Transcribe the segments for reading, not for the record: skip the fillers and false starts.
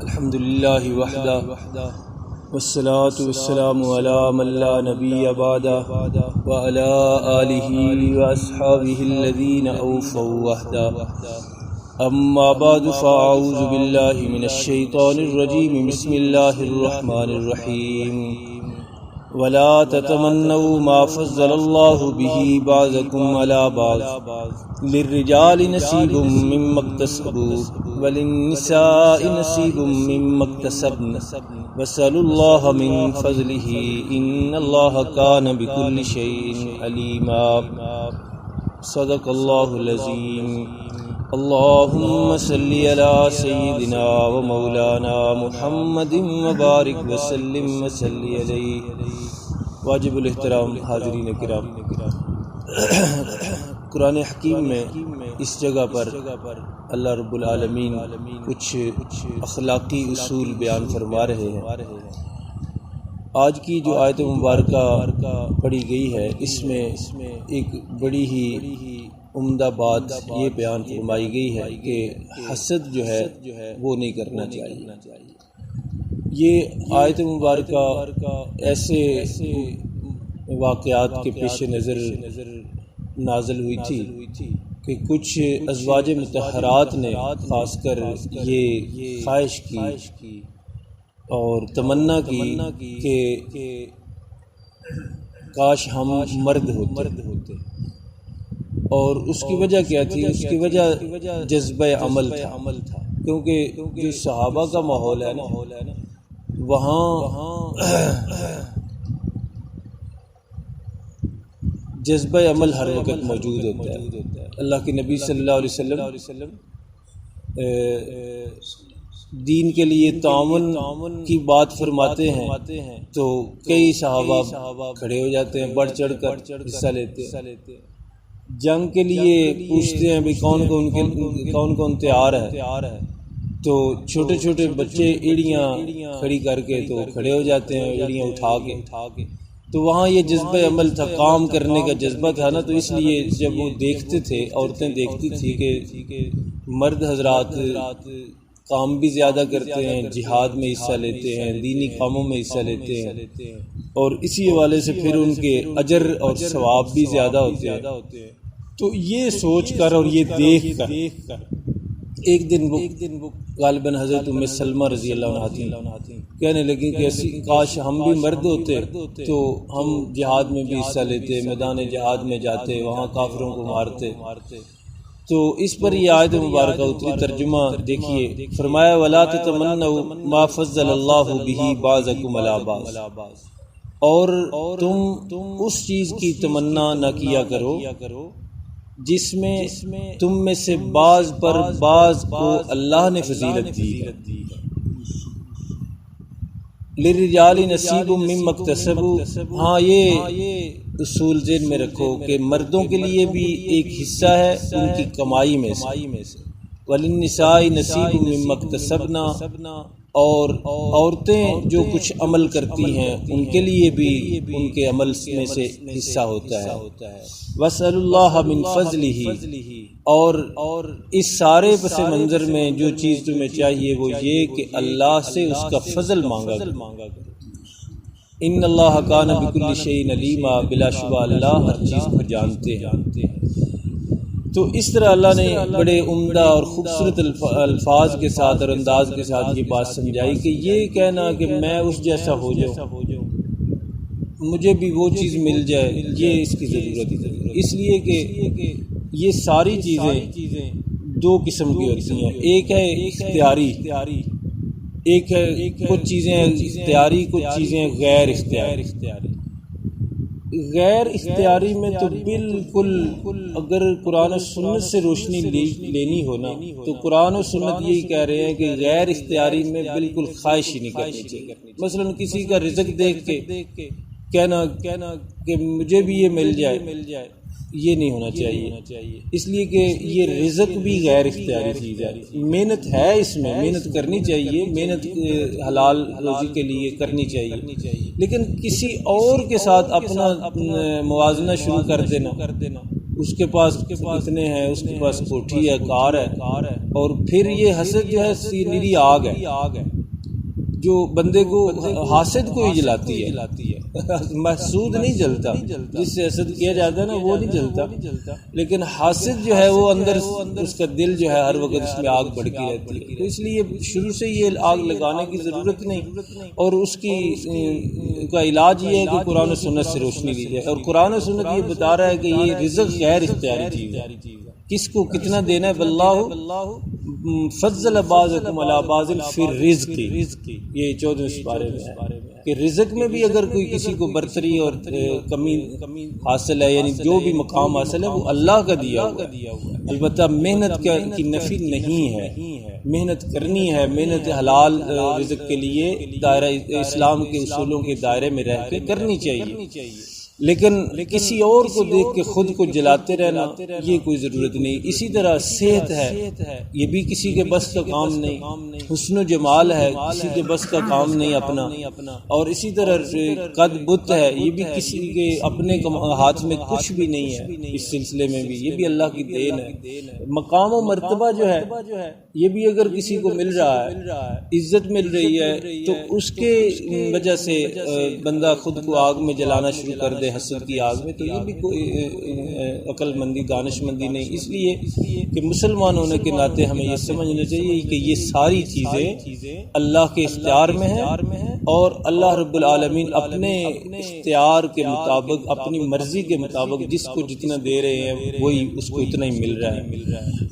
الحمد للہ وحدہ والصلاة والسلام علی من لا نبی بعدہ وعلی آلہ واصحابہ الذین اوفوا وحدہ اما بعد فاعوذ باللہ من الشیطان الرجیم بسم اللہ الرحمن الرحیم ولا تتمنوا ما فضل الله به بعضكم على بعض للرجال نصيب مما اكتسبوا وللنساء نصيب مما اكتسبن واسألوا الله من فضله إن الله كان بكل شيء عليما صدق الله العظيم اللهم صل على سيدنا ومولانا محمد وبارك وسلم وصلی علیہ۔ واجب الاحترام حاضرین کرام، قرآن حکیم میں اس جگہ پر اللہ رب العالمین کچھ اخلاقی اصول بیان فرما رہے ہیں۔ آج کی جو آیت مبارکہ پڑھی گئی ہے، اس میں ایک بڑی ہی عمدہ بات یہ بیان فرمائی گئی ہے کہ حسد جو ہے وہ نہیں کرنا چاہیے۔ یہ آیت مبارکہ ایسے واقعات کے پیش نظر نازل ہوئی تھی کہ کچھ ازواج مطہرات نے خاص کر یہ خواہش کی اور تمنا کی کہ کاش ہم مرد ہوتے، اور اس کی وجہ کیا تھی؟ اس کی وجہ جذبہ عمل تھا، کیونکہ جو صحابہ کا ماحول ہے نا، وہاں جذبہ عمل ہر وقت موجود ہوتا ہے۔ اللہ کے نبی صلی اللہ علیہ وسلم دین کے لیے تعاون کی بات فرماتے ہیں تو کئی صحابہ کھڑے ہو جاتے ہیں، بڑھ چڑھ کر حصہ لیتے ہیں۔ جنگ کے لیے پوچھتے ہیں بھی کون تیار ہے، تو چھوٹے چھوٹے بچے ایڑیاں کھڑی کر کے تو کھڑے ہو جاتے ہیں، ایڑیاں اٹھا کے۔ تو وہاں یہ جذبہ عمل تھا، کام کرنے کا جذبہ تھا نا، تو اس لیے جب وہ دیکھتے تھے، عورتیں دیکھتی تھی کہ مرد حضرات کام بھی زیادہ کرتے ہیں، جہاد میں حصہ لیتے ہیں، دینی کاموں میں حصہ لیتے ہیں، اور اسی حوالے سے پھر ان کے اجر اور ثواب بھی زیادہ ہوتے ہیں۔ تو یہ سوچ کر اور یہ دیکھ کر ایک دن وہ غالباً حضرت ام سلمہ رضی اللہ عنہا تھی، کہنے لگی کہ کاش ہم بھی مرد ہوتے تو ہم جہاد میں بھی حصہ لیتے، میدان جہاد میں جاتے، وہاں کافروں کو مارتے۔ تو اس پر یہ آیت مبارکہ اتری، ترجمہ دیکھیے، فرمایا وَلَا تَتَمَنَّوْا مَا فَضَّلَ اللَّهُ بِهِ بَعْضَكُمْ عَلَىٰ بَعْضٍ، اور تم اس چیز کی تمنا نہ کیا کرو جس میں تم میں سے بعض پر بعض کو اللہ نے فضیلت دی ہے۔ لِلرِّجَالِ نَصِيبٌ مِّمَّا اكْتَسَبُوا، ہاں یہ اصول ذہن میں رکھو کہ مردوں کے لیے بھی ایک حصہ ہے ان کی کمائی میں سے، وَلِلنِّسَاءِ نَصِيبٌ مِّمَّا اكْتَسَبْنَا، اور عورتیں جو کچھ عمل کرتی ہیں ان کے لیے بھی ان کے عمل میں سے حصہ ہوتا ہے۔ وَاسْأَلُوا اللَّهَ مِن فَضْلِهِ، اور اس سارے پس منظر میں جو چیز تمہیں چاہیے وہ یہ کہ اللہ سے اس کا فضل مانگا کرو۔ ان اللہ کان بکل شیء علیما، بلا شبہ اللہ ہر چیز کو جانتے ہیں۔ تو اس طرح اللہ نے بڑے عمدہ اور خوبصورت الفاظ کے ساتھ اور انداز کے ساتھ یہ بات سمجھائی کہ یہ کہنا کہ میں اس جیسا ہو جاؤں، مجھے بھی وہ چیز مل جائے، یہ اس کی ضرورت ہے۔ اس لیے کہ یہ ساری چیزیں دو قسم کی ہوتی ہیں، ایک ہے اختیاری، ایک ہے کچھ چیزیں اختیاری، کچھ چیزیں غیر اختیاری۔ غیر اختیاری میں تو بالکل اگر قرآن و سنت سے روشنی لینی ہو نا، تو قرآن و سنت یہی کہہ رہے ہیں کہ غیر اختیاری میں بالکل خواہش ہی نہیں کرنی چاہیے۔ مثلا کسی کا رزق دیکھ کے کہنا کہ مجھے بھی یہ مل جائے، یہ نہیں ہونا چاہیے، اس لیے کہ یہ رزق بھی غیر اختیاری چیز ہے۔ محنت ہے، اس میں محنت کرنی چاہیے، محنت حلال روزی کے لیے کرنی چاہیے، لیکن کسی اور کے ساتھ اپنا موازنہ شروع کر دینا، اس کے پاس اتنے ہیں، اس کے پاس کوٹھی ہے، کار ہے، اور پھر یہ حسد جو ہے نیری آگ ہے جو بندے کو حاسد کو ہی جلاتی ہے۔ محسود نہیں جلتا، جس سے حسد کیا جاتا ہے نا وہ نہیں جلتا، لیکن حاسد جو ہے وہ اندر اس کا دل جو ہے ہر وقت اس میں آگ بڑھتی رہتی ہے۔ تو اس لیے شروع سے یہ آگ لگانے کی ضرورت نہیں، اور اس کی کا علاج یہ ہے کہ قرآن و سنت سے روشنی لی جائے، اور قرآن و سنت یہ بتا رہا ہے کہ یہ رزق غیر اختیاری چیز ہے، کس کو کتنا دینا ہے۔ واللہ فضل بعضکم علی بعض فی الرزق، یہ 14 سپارے میں ہے کہ رزق میں بھی اگر کوئی کسی کو برتری اور کمی حاصل ہے، یعنی جو بھی مقام حاصل ہے وہ اللہ کا دیا ہوا ہے۔ البتہ محنت کی نفی نہیں ہے، محنت کرنی ہے، محنت حلال رزق کے لیے دائرہ اسلام کے اصولوں کے دائرے میں رہ کے کرنی چاہیے، لیکن کسی اور کو دیکھ کے خود کو جلاتے رہنا یہ کوئی ضرورت نہیں۔ اسی طرح صحت ہے، یہ بھی کسی کے بس کا کام نہیں، حسن و جمال ہے کسی کے بس کا کام نہیں اپنا، اور اسی طرح قد بت ہے، یہ بھی کسی کے اپنے ہاتھ میں کچھ بھی نہیں ہے، اس سلسلے میں بھی یہ بھی اللہ کی دین ہے۔ مقام و مرتبہ جو ہے یہ بھی اگر کسی کو مل رہا ہے، عزت مل رہی ہے، تو اس کے وجہ سے بندہ خود کو آگ میں جلانا شروع کر دے حسد کی آگ میں، تو یہ بھی کوئی عقل مندی دانش مندی نہیں۔ اس لیے کہ مسلمان ہونے کے ناطے ہمیں یہ سمجھنا چاہیے کہ یہ ساری چیزیں اللہ کے اختیار میں ہیں، اور اللہ رب العالمین اپنے اختیار کے مطابق، اپنی مرضی کے مطابق جس کو جتنا دے رہے ہیں وہی اس کو اتنا ہی مل رہا ہے۔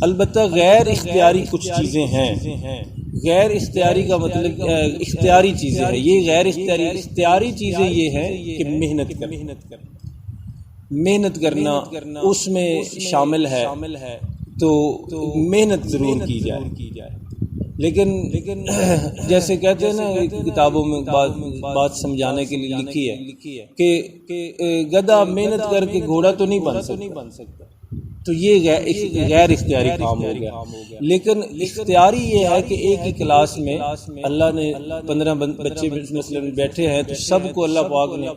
البتہ غیر اختیاری کچھ چیزیں ہیں، غیر اختیاری کا مطلب اختیاری چیزیں ہیں، یہ غیر اختیاری چیزیں یہ ہیں کہ محنت کرنا اس میں شامل ہے، تو محنت ضرور کی جائے، لیکن جیسے کہتے ہیں نا کتابوں میں بات سمجھانے کے لیے لکھی ہے کہ گدھا محنت کر کے گھوڑا تو نہیں بن سکتا، تو یہ غیر اختیاری کام ہو گیا۔ لیکن اختیاری یہ ہے کہ ایک ہی کلاس میں اللہ نے 15 بچے مثلا بیٹھے ہیں، تو سب کو اللہ پاک نے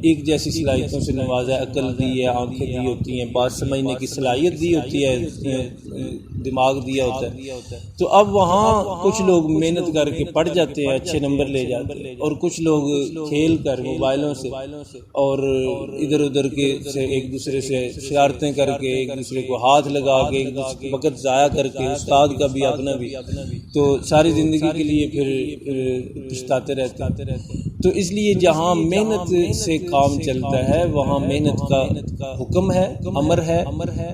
ایک جیسی صلاحیتوں سے نوازا ہے، عقل دی ہے، آنکھیں دی ہوتی ہیں، بات سمجھنے کی صلاحیت دی ہوتی ہے، دماغ دیا ہوتا ہے، تو اب وہاں کچھ لوگ محنت کر کے پڑھ جاتے ہیں، اچھے نمبر لے جاتے ہیں، اور کچھ لوگ کھیل کر موبائلوں سے اور ادھر ادھر کے سے ایک دوسرے سے شرارتیں کر کے، ایک دوسرے کو ہاتھ لگا کے، وقت ضائع کر کے، استاد کا بھی اپنا بھی، تو ساری زندگی کے لیے پھر پچھتاتے رہتے ہیں۔ تو اس لیے جہاں محنت سے کام چلتا ہے وہاں محنت کا حکم ہے، امر ہے،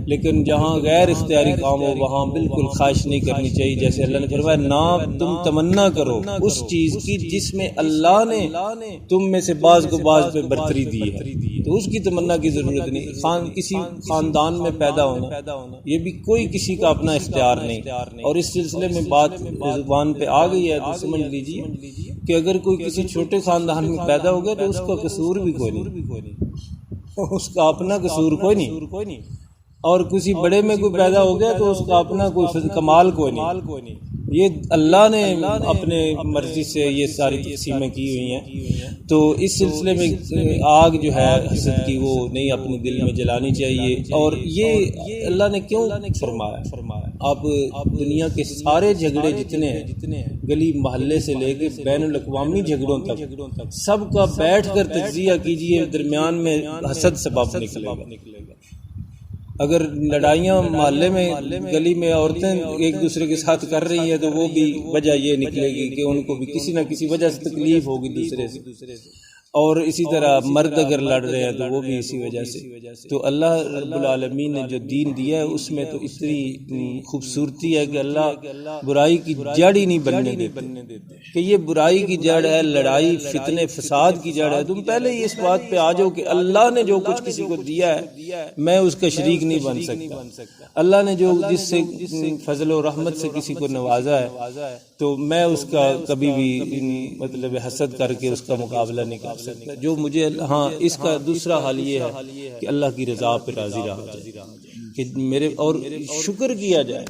لیکن جہاں غیر اختیاری کام ہو وہاں بالکل خواہش نہیں کرنی چاہیے۔ جیسے اللہ نے فرمایا نہ تم تمنا کرو اس چیز کی جس میں اللہ نے تم میں سے بعض کو بعض پہ برتری دی ہے، تو اس کی تمنا کی ضرورت نہیں۔ کسی خاندان میں پیدا ہونا یہ بھی کوئی کسی کا اپنا اختیار نہیں، اور اس سلسلے میں بات زبان پہ آ گئی ہے تو سمجھ لیجیے کہ اگر کوئی کسی چھوٹے خاندان میں پیدا ہو گیا تو اس کا قصور بھی کوئی نہیں، اس کا اپنا قصور کوئی نہیں، اور کسی بڑے میں کوئی پیدا ہو گیا تو اس کا اپنا کوئی کمال کوئی نہیں، یہ اللہ نے اپنے مرضی سے یہ ساری تقسیمیں کی ہوئی ہیں۔ تو اس سلسلے میں آگ جو ہے حسد کی وہ نہیں اپنے دل میں جلانی چاہیے، اور یہ اللہ نے کیوں فرمایا؟ آپ دنیا کے سارے جھگڑے جتنے ہیں گلی محلے سے لے کے بین الاقوامی جھگڑوں تک سب کا بیٹھ کر تجزیہ کیجئے، درمیان میں حسد سبب نکلے گا۔ اگر لڑائیاں محلے میں گلی میں عورتیں ایک دوسرے کے ساتھ کر رہی ہیں تو وہ بھی وجہ یہ نکلے گی کہ ان کو بھی کسی نہ کسی وجہ سے تکلیف ہوگی دوسرے سے، اور اسی طرح مرد اگر لڑ رہے ہیں تو وہ بھی اسی وجہ سے۔ تو اللہ رب العالمین نے جو دین دیا ہے اس میں تو اتنی خوبصورتی ہے کہ اللہ برائی کی جڑ ہی نہیں بننے دیتے کہ یہ برائی کی جڑ ہے، لڑائی فتنے فساد کی جڑ ہے۔ تم پہلے ہی اس بات پہ آ جاؤ کہ اللہ نے جو کچھ کسی کو دیا ہے میں اس کا شریک نہیں بن سکتا، اللہ نے جو جس سے فضل و رحمت سے کسی کو نوازا ہے تو میں اس کا کبھی بھی مطلب حسد کر کے اس کا مقابلہ نہیں کر سکتا۔ جو مجھے ہاں اس کا دوسرا حال یہ ہے کہ اللہ کی رضا پہ راضی رہا جائے، کہ میرے اور شکر کیا جائے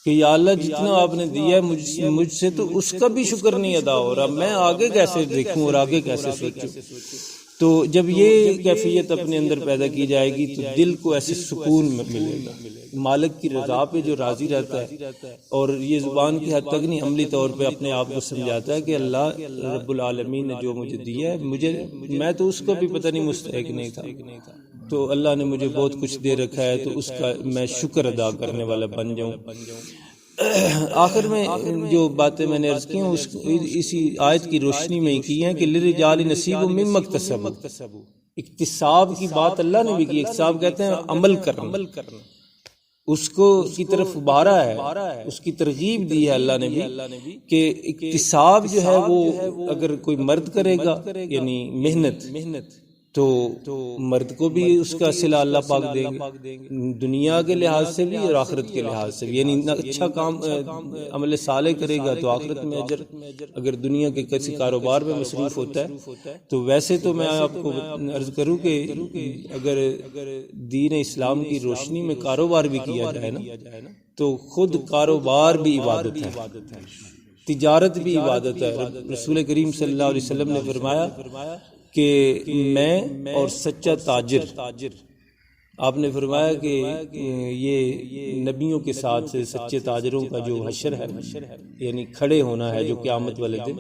کہ یا اللہ جتنا آپ نے دیا ہے مجھ سے تو اس کا بھی شکر نہیں ادا ہو رہا، میں آگے کیسے دیکھوں اور آگے کیسے سوچوں۔ تو جب یہ کیفیت اپنے اندر پیدا کی جائے گی تو دل کو ایسے سکون ملے گا، مالک کی رضا پہ جو راضی رہتا ہے، اور یہ زبان کی حد تک نہیں، عملی طور پہ اپنے آپ کو سمجھاتا ہے کہ اللہ رب العالمین نے جو مجھے دیا ہے، میں تو اس کو بھی پتہ نہیں مستحق نہیں تھا، تو اللہ نے مجھے بہت کچھ دے رکھا ہے، تو اس کا میں شکر ادا کرنے والا بن جاؤں۔ آخر میں جو باتیں میں نے عرض کی ہیں اسی آیت کی روشنی میں کی ہیں کہ للرجال نصیب مما اکتسبوا، اکتساب کی بات اللہ نے بھی کی۔ اکتساب کہتے ہیں عمل کرنا، اس کو کی طرف ابھارا ہے، اس کی ترغیب دی ہے اللہ نے بھی کہ اکتساب جو ہے وہ اگر کوئی مرد کرے گا یعنی محنت، تو مرد کو بھی اس کا صلہ اللہ پاک دیں گے، دنیا کے لحاظ سے بھی اور آخرت کے لحاظ سے بھی، یعنی اچھا کام عمل صالح کرے گا تو آخرت میں اجر، اگر دنیا کے کسی کاروبار میں مصروف ہوتا ہے تو ویسے تو میں آپ کو عرض کروں کہ اگر دین اسلام کی روشنی میں کاروبار بھی کیا جائے نا تو خود کاروبار بھی عبادت ہے، تجارت بھی عبادت ہے۔ رسول کریم صلی اللہ علیہ وسلم نے فرمایا کہ میں اور سچا تاجر، آپ نے فرمایا کہ یہ نبیوں کے ساتھ سچے تاجروں کا جو حشر ہے یعنی کھڑے ہونا ہے جو قیامت والے دن،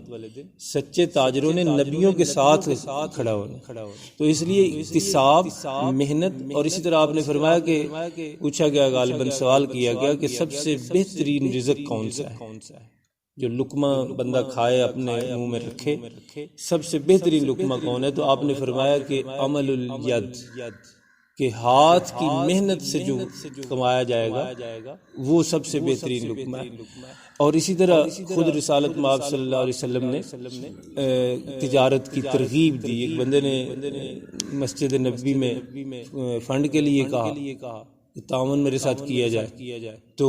سچے تاجروں نے نبیوں کے ساتھ کھڑا ہونا، تو اس لیے اکتساب، محنت، اور اسی طرح آپ نے فرمایا کہ پوچھا گیا، غالباً سوال کیا گیا کہ سب سے بہترین رزق کون سا ہے، جو لقمہ بندہ کھائے اپنے منہ میں رکھے، سب سے بہترین لقمہ کون ہے؟ تو آپ نے فرمایا کہ عمل الید، کہ ہاتھ کی محنت سے جو کمایا جائے گا وہ سب سے بہترین لقمہ ہے۔ اور اسی طرح خود رسالت مآب صلی اللہ علیہ وسلم نے تجارت کی ترغیب دی۔ ایک بندے نے مسجد نبوی میں فنڈ کے لیے کہا تعاون میرے ساتھ کیا جائے، تو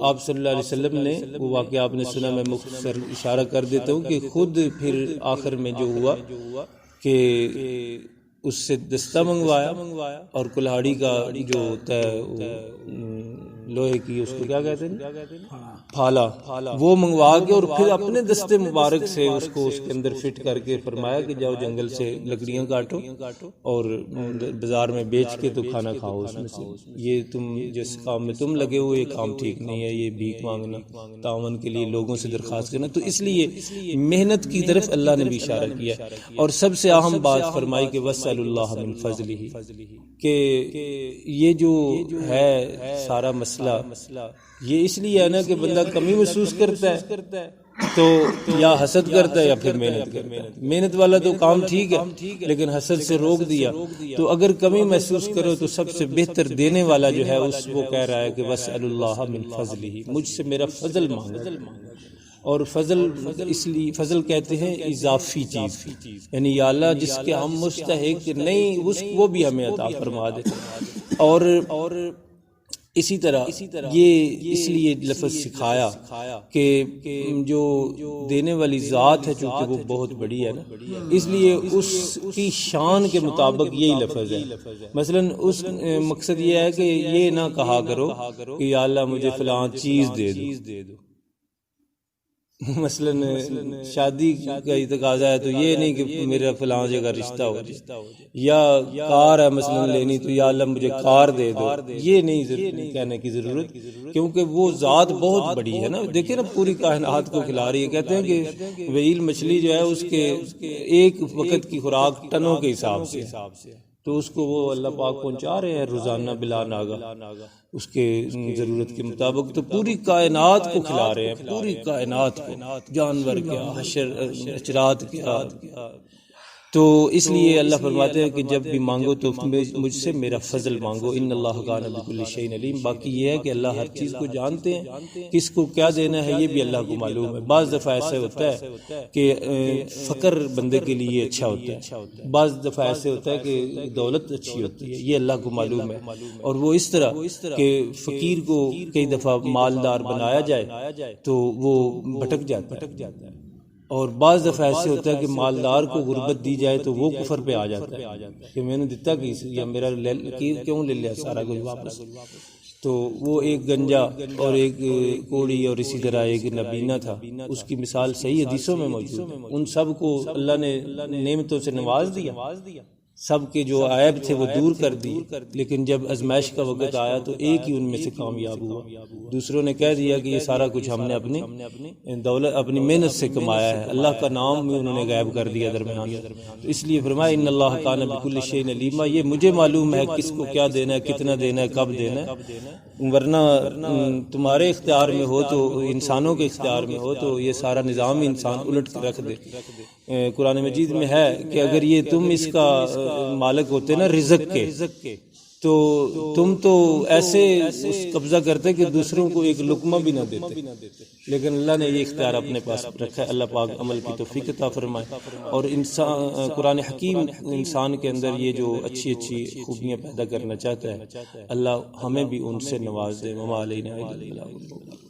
آپ صلی اللہ علیہ وسلم نے وہ واقعہ آپ نے سنا، میں مختصر اشارہ کر دیتا ہوں کہ خود پھر آخر میں جو ہوا کہ اس سے دستہ منگوایا اور کلہاڑی کا جو ہوتا ہے لوہے کی، اس کو کیا کہتے ہیں، پھالا، وہ منگوا کے اور پھر اپنے دستے مبارک سے اس کو اس کے اندر فٹ کر کے فرمایا کہ جاؤ جنگل سے لکڑیاں کاٹو اور بازار میں بیچ کے تو کھانا کھاؤ اس میں سے، یہ تم جس کام میں تم لگے ہوئے یہ کام ٹھیک نہیں ہے، یہ بھیک مانگنا، تعاون کے لیے لوگوں سے درخواست کرنا۔ تو اس لیے محنت کی طرف اللہ نے بھی اشارہ کیا، اور سب سے اہم بات فرمائی کہ وَاسْأَلُوا اللَّهَ مِنْ فَضْلِهِ، کہ یہ جو ہے سارا مسئلہ یہ اس لیے ہے نا کہ بندہ کمی محسوس کرتا ہے تو یا حسد کرتا ہے یا پھر محنت کرتا ہے۔ محنت والا تو کام ٹھیک ہے لیکن حسد سے روک دیا، تو اگر کمی محسوس کرو تو سب سے بہتر دینے والا جو ہے اس وہ کہہ رہا ہے کہ وَاسْأَلُوا اللَّهَ مِنْ فَضْلِهِ، مجھ سے میرا فضل مانگو۔ اور فضل اس لیے فضل کہتے ہیں اضافی چیز، یعنی یا اللہ جس کے ہم مستحق نہیں وہ بھی ہمیں عطا فرما دے۔ اور اسی طرح یہ اس لیے لفظ سکھایا کہ جو دینے والی ذات ہے چونکہ وہ بہت بڑی ہے نا، اس لیے اس کی شان کے مطابق یہی لفظ ہے۔ مثلا اس مقصد یہ ہے کہ یہ نہ کہا کرو کہ یا اللہ مجھے فلاں چیز دے دو، مثلا شادی کا تقاضا ہے تو یہ نہیں کہ میرا فلاں جگہ رشتہ ہو جائے، یا کار ہے مثلا لینی تو یا اللہ مجھے کار دے دو، یہ نہیں کہنے کی ضرورت، کیونکہ وہ ذات بہت بڑی ہے نا۔ دیکھیں نا پوری کائنات کو کھلا رہی ہے، کہتے ہیں کہ ویل مچھلی جو ہے اس کے ایک وقت کی خوراک ٹنوں کے حساب سے، تو اس کو وہ اللہ پاک پہنچا رہے ہیں روزانہ بلا ناگا اس کے ضرورت کے مطابق، تو پوری کائنات کو کھلا رہے ہیں، پوری کائنات کو، جانور کیا، حشر اچرات کیا۔ تو اس لیے اللہ فرماتے ہیں کہ جب بھی مانگو تو مجھ سے میرا فضل مانگو، ان اللہ کان بکل شیء علیم۔ باقی یہ ہے کہ اللہ ہر چیز کو جانتے ہیں، کس کو کیا دینا ہے یہ بھی اللہ کو معلوم ہے۔ بعض دفعہ ایسا ہوتا ہے کہ فقر بندے کے لیے اچھا ہوتا ہے، بعض دفعہ ایسے ہوتا ہے کہ دولت اچھی ہوتی ہے، یہ اللہ کو معلوم ہے۔ اور وہ اس طرح کہ فقیر کو کئی دفعہ مالدار بنایا جائے تو وہ بھٹک جاتا ہے، اور بعض دفعہ ایسے ہوتا ہے کہ مالدار کو غربت دی جائے تو وہ کفر پہ آ جاتا ہے کہ میں نے دیتا یا میرا کیوں لے لیا سارا کچھ واپس۔ تو وہ ایک گنجا اور ایک کوڑی اور اسی طرح ایک نبینا تھا، اس کی مثال صحیح حدیثوں میں موجود ہے۔ ان سب کو اللہ نے نعمتوں سے نواز دیا، سب کے جو عیب تھے وہ دور کر دیے، لیکن جب آزمائش کا وقت آیا تو ایک ہی ان میں سے کامیاب ہوا۔ دوسروں نے کہہ دیا کہ یہ سارا کچھ ہم نے اپنی دولت اپنی محنت سے کمایا ہے، اللہ کا نام بھی انہوں نے غائب کر دیا درمیان۔ تو اس لیے فرمایا ان اللہ کان بکل شیء علیما، یہ مجھے معلوم ہے کس کو کیا دینا ہے، کتنا دینا ہے، کب دینا ہے، ورنہ تمہارے اختیار میں ہو تو، انسانوں کے اختیار میں ہو تو یہ سارا نظام انسان الٹ کے رکھ دے۔ قرآن مجید میں ہے کہ اگر یہ تم اس کا مالک ہوتے نا رزق کے، تو تم تو ایسے اس قبضہ کرتے کہ دوسروں کو ایک لقمہ بھی نہ دیتے، لیکن اللہ نے یہ اختیار اپنے پاس رکھا ہے۔ اللہ پاک عمل کی توفیق عطا فرمائے، اور انسان قرآن حکیم انسان کے اندر یہ جو اچھی اچھی خوبیاں پیدا کرنا چاہتا ہے، اللہ ہمیں بھی ان سے نواز دے۔ وما علینا الا البلاغ۔